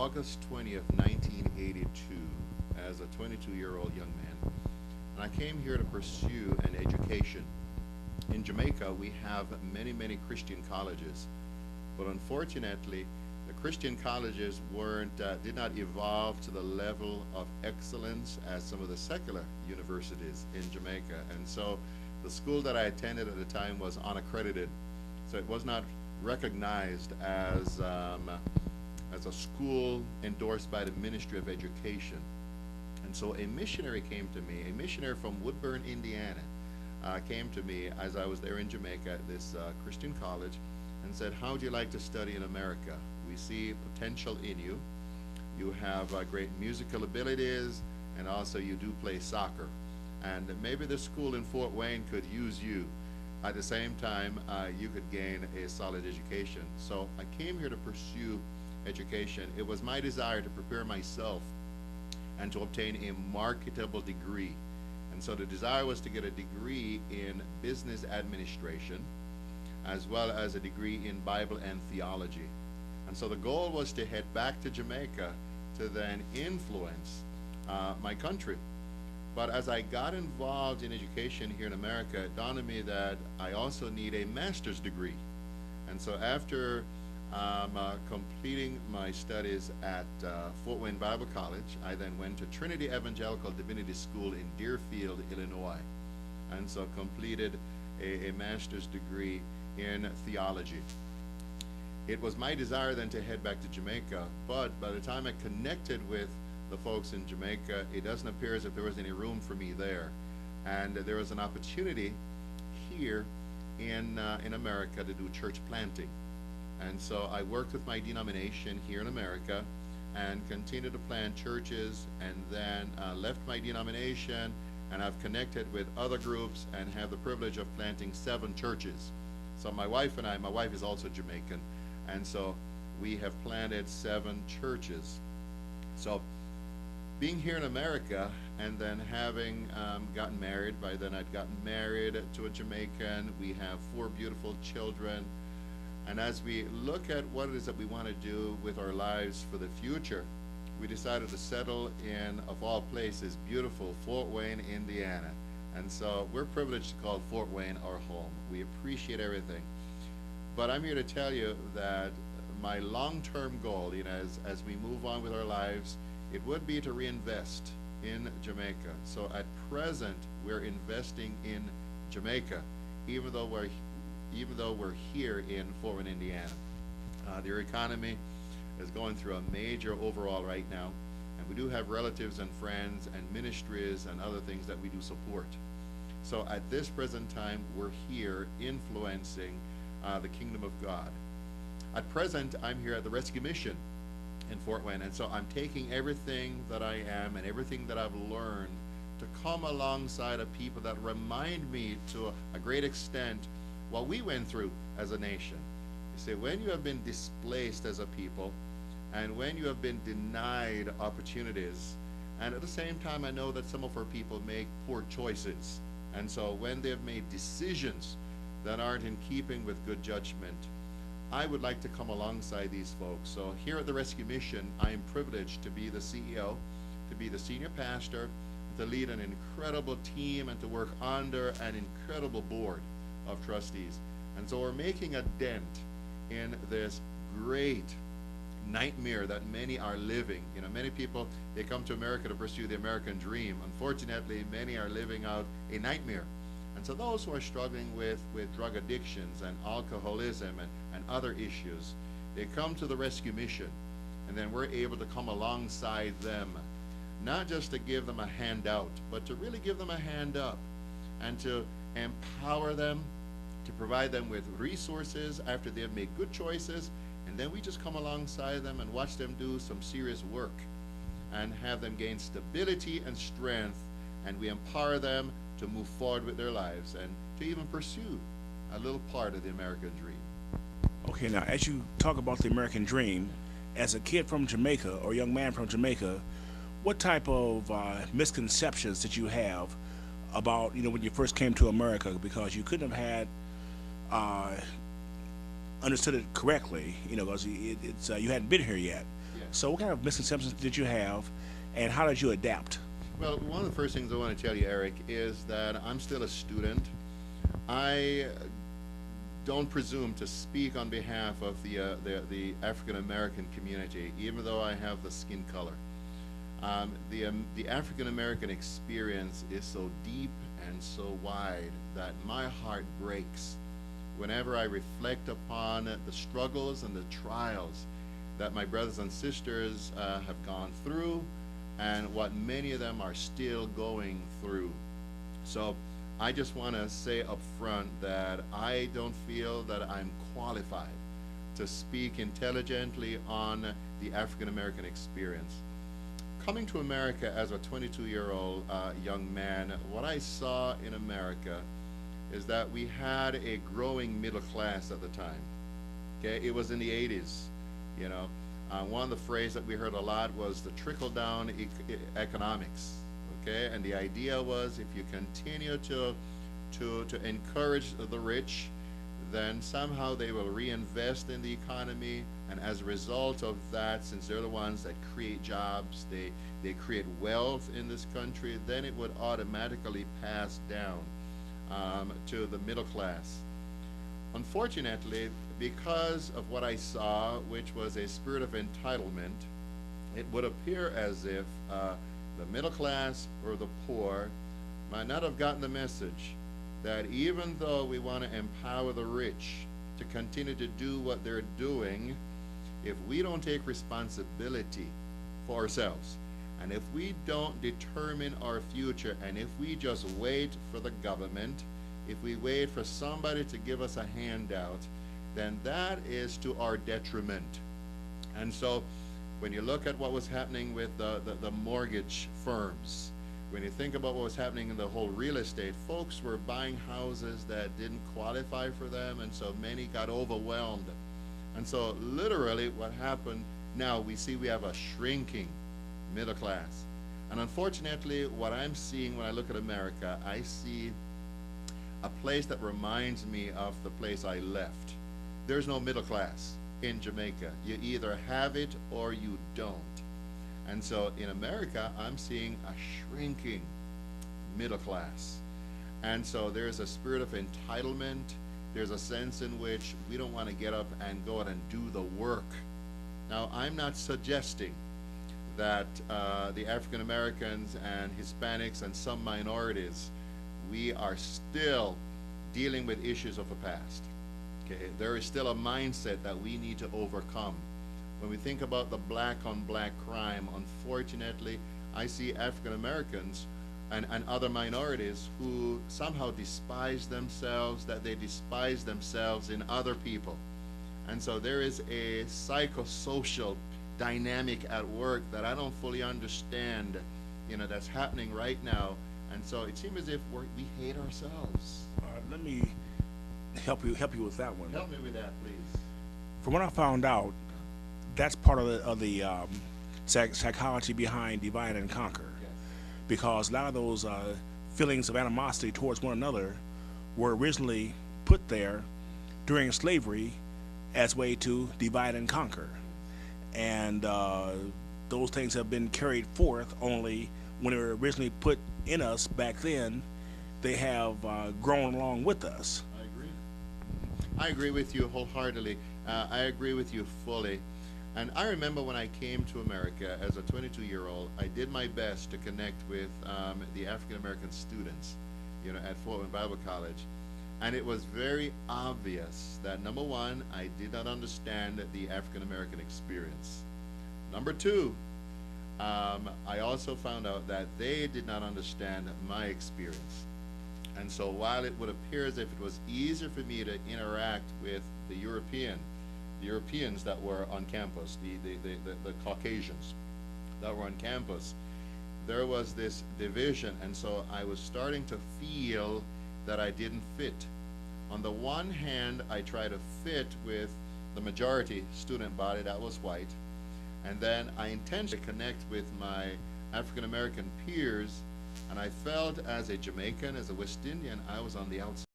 August 20th, 1982, as a 22-year-old young man. And I came here to pursue an education. In Jamaica, we have many, many Christian colleges, but unfortunately, the Christian colleges did not evolve to the level of excellence as some of the secular universities in Jamaica. And so the school that I attended at the time was unaccredited. So it was not recognized as a school endorsed by the Ministry of Education. And so a missionary came to me, a missionary from Woodburn, Indiana, came to me as I was there in Jamaica at this Christian college and said, "How would you like to study in America? We see potential in you. You have great musical abilities, and also you do play soccer. And maybe the school in Fort Wayne could use you. At the same time, you could gain a solid education." So I came here to pursue education. It was my desire to prepare myself and to obtain a marketable degree. And so the desire was to get a degree in business administration, as well as a degree in Bible and theology. And so the goal was to head back to Jamaica to then influence my country. But as I got involved in education here in America, it dawned on me that I also need a master's degree. And so after completing my studies at Fort Wayne Bible College, I then went to Trinity Evangelical Divinity School in Deerfield, Illinois, and so completed a master's degree in theology. It was my desire then to head back to Jamaica, but by the time I connected with the folks in Jamaica, it doesn't appear as if there was any room for me there. And there was an opportunity here in America to do church planting. And so I worked with my denomination here in America and continued to plant churches, and then left my denomination, and I've connected with other groups and have the privilege of planting 7 churches. So my wife and I, my wife is also Jamaican, and so we have planted 7 churches. So being here in America and then having gotten married, by then I'd gotten married to a Jamaican. We have 4 beautiful children. And as we look at what it is that we want to do with our lives for the future, we decided to settle in, of all places, beautiful Fort Wayne, Indiana. And so we're privileged to call Fort Wayne our home. We appreciate everything. But I'm here to tell you that my long-term goal, as we move on with our lives, it would be to reinvest in Jamaica. So at present, we're investing in Jamaica, even though we're here in Fort Wayne, Indiana. Their economy is going through a major overhaul right now, and we do have relatives and friends and ministries and other things that we do support. So at this present time, we're here influencing the kingdom of God. At present, I'm here at the Rescue Mission in Fort Wayne, and so I'm taking everything that I am and everything that I've learned to come alongside of people that remind me to a great extent what we went through as a nation. You see, when you have been displaced as a people, and when you have been denied opportunities, and at the same time I know that some of our people make poor choices, and so when they've made decisions that aren't in keeping with good judgment, I would like to come alongside these folks. So here at the Rescue Mission, I am privileged to be the CEO, to be the senior pastor, to lead an incredible team, and to work under an incredible board of trustees. And so we're making a dent in this great nightmare that many are living. Many people, they come to America to pursue the American dream. Unfortunately, many are living out a nightmare. And so those who are struggling with drug addictions and alcoholism and other issues, they come to the Rescue Mission, and then we're able to come alongside them, not just to give them a handout, but to really give them a hand up and to empower them, to provide them with resources after they have made good choices, and then we just come alongside them and watch them do some serious work and have them gain stability and strength, and we empower them to move forward with their lives and to even pursue a little part of the American dream. Okay, now as you talk about the American dream, as a kid from Jamaica or young man from Jamaica, what type of misconceptions did you have about, when you first came to America? Because you couldn't have had understood it correctly, because you hadn't been here yet. Yes. So what kind of misconceptions did you have, and how did you adapt? Well, one of the first things I want to tell you, Eric, is that I'm still a student. I don't presume to speak on behalf of the African American community, even though I have the skin color. The African American experience is so deep and so wide that my heart breaks whenever I reflect upon the struggles and the trials that my brothers and sisters have gone through, and what many of them are still going through. So I just want to say up front that I don't feel that I'm qualified to speak intelligently on the African American experience. Coming to America as a 22-year-old young man, what I saw in America is that we had a growing middle class at the time. Okay, it was in the 80s, you know. One of the phrases that we heard a lot was the trickle-down economics. Okay, and the idea was if you continue to encourage the rich, then somehow they will reinvest in the economy, and as a result of that, since they're the ones that create jobs, they create wealth in this country, then it would automatically pass down to the middle class. Unfortunately, because of what I saw, which was a spirit of entitlement, it would appear as if the middle class or the poor might not have gotten the message that even though we want to empower the rich to continue to do what they're doing, if we don't take responsibility for ourselves, and if we don't determine our future, and if we just wait for the government, if we wait for somebody to give us a handout, then that is to our detriment. And so when you look at what was happening with the mortgage firms, when you think about what was happening in the whole real estate, folks were buying houses that didn't qualify for them, and so many got overwhelmed. And so literally what happened, now we see we have a shrinking middle class. And unfortunately, what I'm seeing when I look at America, I see a place that reminds me of the place I left. There's no middle class in Jamaica. You either have it or you don't. And so in America, I'm seeing a shrinking middle class. And so there's a spirit of entitlement. There's a sense in which we don't want to get up and go out and do the work. Now, I'm not suggesting that the African Americans and Hispanics and some minorities, we are still dealing with issues of the past. Okay, there is still a mindset that we need to overcome. When we think about the black on black crime, unfortunately, I see African Americans and other minorities who somehow despise themselves, that they despise themselves in other people. And so there is a psychosocial dynamic at work that I don't fully understand, you know, that's happening right now. And so it seems as if we hate ourselves. Let me help you with that one. Help me with that, please. From what I found out, that's part of the psychology behind divide and conquer. Yes. Because a lot of those feelings of animosity towards one another were originally put there during slavery as a way to divide and conquer. And those things have been carried forth, only when they were originally put in us back then, they have grown along with us. I agree. I agree with you wholeheartedly. I agree with you fully. And I remember when I came to America as a 22-year-old, I did my best to connect with the African American students, you know, at Fort Wayne Bible College. And it was very obvious that, number one, I did not understand the African American experience. Number two, I also found out that they did not understand my experience. And so while it would appear as if it was easier for me to interact with the Europeans that were on campus, the Caucasians that were on campus, there was this division, and so I was starting to feel that I didn't fit. On the one hand, I tried to fit with the majority student body that was white, and then I intended to connect with my African American peers, and I felt as a Jamaican, as a West Indian, I was on the outside.